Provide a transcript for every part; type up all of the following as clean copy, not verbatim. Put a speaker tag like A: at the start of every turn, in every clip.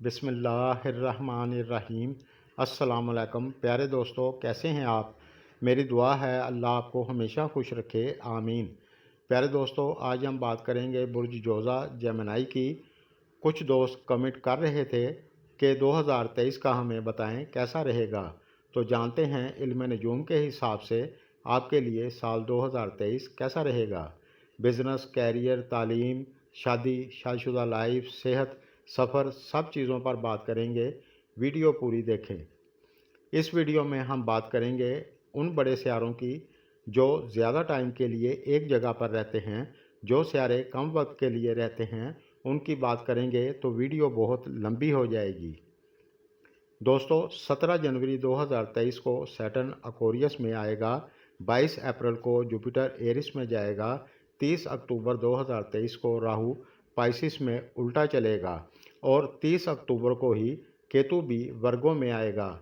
A: बिस्मिल्लाहिर्रहमानिर्रहीम। अस्सलाम वालेकुम प्यारे दोस्तों, कैसे हैं आप। मेरी दुआ है अल्लाह आपको हमेशा खुश रखे, आमीन। प्यारे दोस्तों, आज हम बात करेंगे बुर्ज जोज़ा जेमिनी की। कुछ दोस्त कमेंट कर रहे थे कि 2023 का हमें बताएं कैसा रहेगा। तो जानते हैं इल्म नजूम के हिसाब से आपके लिए साल 2023 कैसा रहेगा। बिज़नेस, कैरियर, तालीम, शादी, शादीशुदा लाइफ, सेहत, सफ़र, सब चीज़ों पर बात करेंगे। वीडियो पूरी देखें। इस वीडियो में हम बात करेंगे उन बड़े सियारों की जो ज़्यादा टाइम के लिए एक जगह पर रहते हैं। जो सियारे कम वक्त के लिए रहते हैं उनकी बात करेंगे तो वीडियो बहुत लंबी हो जाएगी। दोस्तों, 17 जनवरी 2023 को सैटर्न अक्वेरियस में आएगा। 22 अप्रैल को जुपिटर एरिस में जाएगा। 30 अक्टूबर 2023 को राहु पाइसिस में उल्टा चलेगा और 30 अक्टूबर को ही केतु भी वर्गों में आएगा।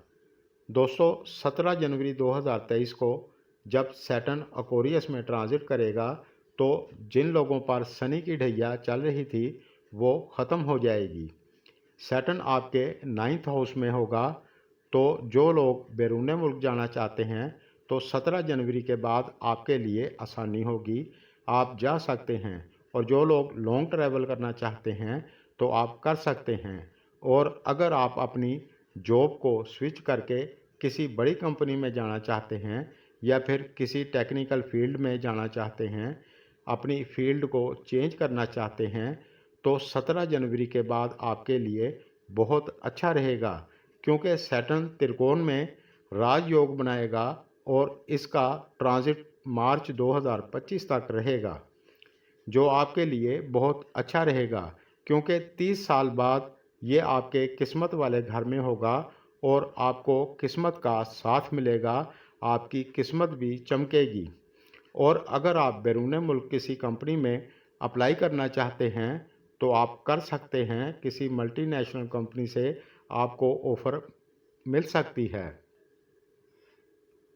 A: दोस्तों, 17 जनवरी 2023 को जब सैटर्न अक्वेरियस में ट्रांजिट करेगा तो जिन लोगों पर शनि की ढैया चल रही थी वो ख़त्म हो जाएगी। सैटर्न आपके 9th हाउस में होगा, तो जो लोग बैरून मुल्क जाना चाहते हैं तो 17 जनवरी के बाद आपके लिए आसानी होगी, आप जा सकते हैं। और जो लोग लॉन्ग ट्रैवल करना चाहते हैं तो आप कर सकते हैं। और अगर आप अपनी जॉब को स्विच करके किसी बड़ी कंपनी में जाना चाहते हैं या फिर किसी टेक्निकल फील्ड में जाना चाहते हैं, अपनी फील्ड को चेंज करना चाहते हैं, तो 17 जनवरी के बाद आपके लिए बहुत अच्छा रहेगा, क्योंकि सैटर्न त्रिकोण में राजयोग बनाएगा और इसका ट्रांजिट मार्च 2025 तक रहेगा, जो आपके लिए बहुत अच्छा रहेगा, क्योंकि 30 साल बाद ये आपके किस्मत वाले घर में होगा और आपको किस्मत का साथ मिलेगा, आपकी किस्मत भी चमकेगी। और अगर आप बैरून मुल्क किसी कंपनी में अप्लाई करना चाहते हैं तो आप कर सकते हैं। किसी मल्टीनेशनल कंपनी से आपको ऑफ़र मिल सकती है।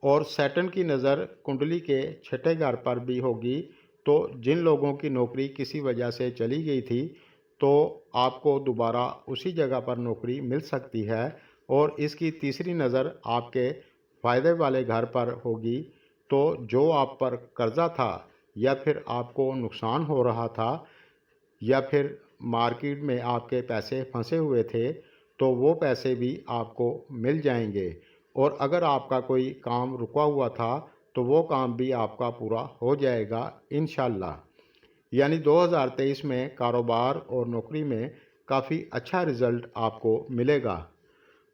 A: और सैटर्न की नज़र कुंडली के छठे घर पर भी होगी, तो जिन लोगों की नौकरी किसी वजह से चली गई थी तो आपको दोबारा उसी जगह पर नौकरी मिल सकती है। और इसकी तीसरी नज़र आपके फ़ायदे वाले घर पर होगी, तो जो आप पर कर्ज़ा था या फिर आपको नुकसान हो रहा था या फिर मार्केट में आपके पैसे फंसे हुए थे तो वो पैसे भी आपको मिल जाएंगे। और अगर आपका कोई काम रुका हुआ था तो वो काम भी आपका पूरा हो जाएगा इंशाल्लाह। यानी 2023 में कारोबार और नौकरी में काफ़ी अच्छा रिज़ल्ट आपको मिलेगा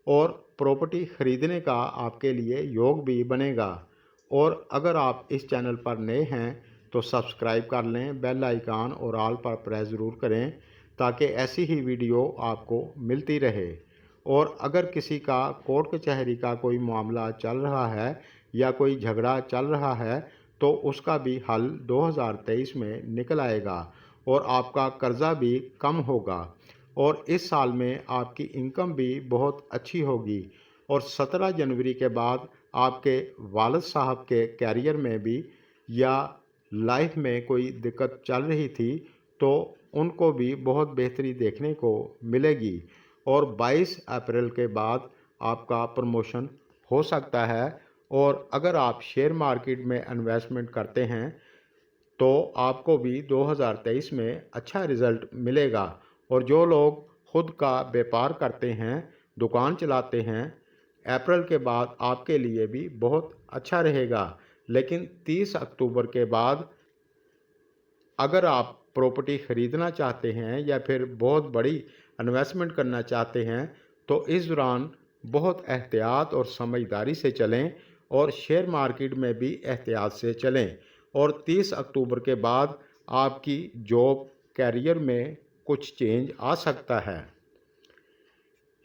A: और प्रॉपर्टी ख़रीदने का आपके लिए योग भी बनेगा। और अगर आप इस चैनल पर नए हैं तो सब्सक्राइब कर लें, बेल आइकन और ऑल पर प्रेस ज़रूर करें ताकि ऐसी ही वीडियो आपको मिलती रहे। और अगर किसी का कोर्ट कचहरी का कोई मामला चल रहा है या कोई झगड़ा चल रहा है तो उसका भी हल 2023 में निकल आएगा और आपका कर्ज़ा भी कम होगा और इस साल में आपकी इनकम भी बहुत अच्छी होगी। और 17 जनवरी के बाद आपके वालिद साहब के कैरियर में भी या लाइफ में कोई दिक्कत चल रही थी तो उनको भी बहुत बेहतरी देखने को मिलेगी। और 22 अप्रैल के बाद आपका प्रमोशन हो सकता है। और अगर आप शेयर मार्केट में इन्वेस्टमेंट करते हैं तो आपको भी 2023 में अच्छा रिज़ल्ट मिलेगा। और जो लोग खुद का व्यापार करते हैं, दुकान चलाते हैं, अप्रैल के बाद आपके लिए भी बहुत अच्छा रहेगा। लेकिन 30 अक्टूबर के बाद अगर आप प्रॉपर्टी ख़रीदना चाहते हैं या फिर बहुत बड़ी इन्वेस्टमेंट करना चाहते हैं तो इस दौरान बहुत एहतियात और समझदारी से चलें और शेयर मार्केट में भी एहतियात से चलें। और 30 अक्टूबर के बाद आपकी जॉब कैरियर में कुछ चेंज आ सकता है।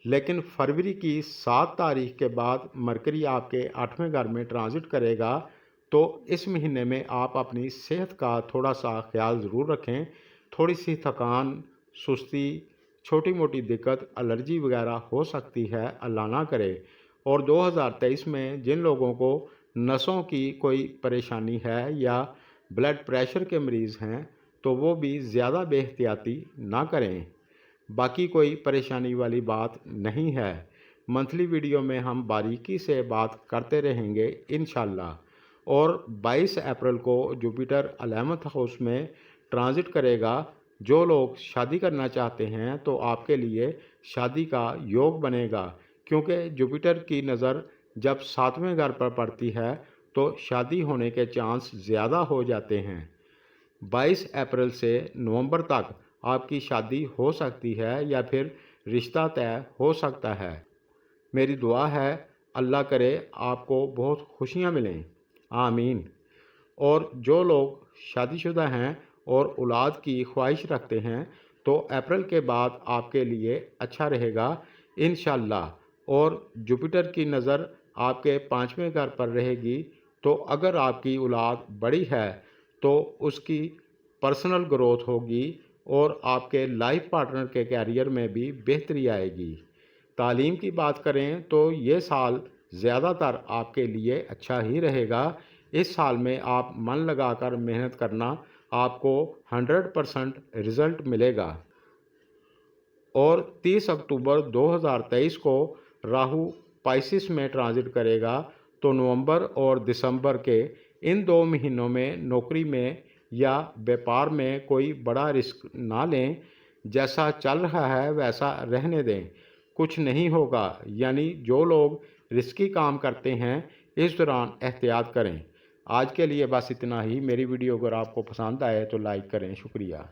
A: लेकिन फरवरी की 7 तारीख के बाद मरकरी आपके 8वें घर में ट्रांजिट करेगा, तो इस महीने में आप अपनी सेहत का थोड़ा सा ख्याल ज़रूर रखें। थोड़ी सी थकान, सुस्ती, छोटी मोटी दिक्कत, एलर्जी वगैरह हो सकती है, अल्लाह ना करे। और 2023 में जिन लोगों को नसों की कोई परेशानी है या ब्लड प्रेशर के मरीज़ हैं तो वो भी ज़्यादा बेहतियाती ना करें। बाकी कोई परेशानी वाली बात नहीं है। मंथली वीडियो में हम बारीकी से बात करते रहेंगे इंशाल्लाह। और 22 अप्रैल को जुपिटर 11th हाउस में ट्रांजिट करेगा। जो लोग शादी करना चाहते हैं तो आपके लिए शादी का योग बनेगा, क्योंकि जुपिटर की नज़र जब 7वें घर पर पड़ती है तो शादी होने के चांस ज़्यादा हो जाते हैं। 22 अप्रैल से नवंबर तक आपकी शादी हो सकती है या फिर रिश्ता तय हो सकता है। मेरी दुआ है अल्लाह करे आपको बहुत खुशियाँ मिलें, आमीन। और जो लोग शादीशुदा हैं और औलाद की ख्वाहिश रखते हैं तो अप्रैल के बाद आपके लिए अच्छा रहेगा इंशाल्लाह। और जुपिटर की नज़र आपके 5वें घर पर रहेगी, तो अगर आपकी औलाद बड़ी है तो उसकी पर्सनल ग्रोथ होगी और आपके लाइफ पार्टनर के कैरियर में भी बेहतरी आएगी। तालीम की बात करें तो ये साल ज़्यादातर आपके लिए अच्छा ही रहेगा। इस साल में आप मन लगाकर मेहनत करना, आपको 100% रिज़ल्ट मिलेगा। और 30 अक्टूबर 2023 को राहु पाइसिस में ट्रांजिट करेगा, तो नवंबर और दिसंबर के इन 2 महीनों में नौकरी में या व्यापार में कोई बड़ा रिस्क ना लें। जैसा चल रहा है वैसा रहने दें, कुछ नहीं होगा। यानी जो लोग रिस्की काम करते हैं इस दौरान एहतियात करें। आज के लिए बस इतना ही। मेरी वीडियो अगर आपको पसंद आए तो लाइक करें। शुक्रिया।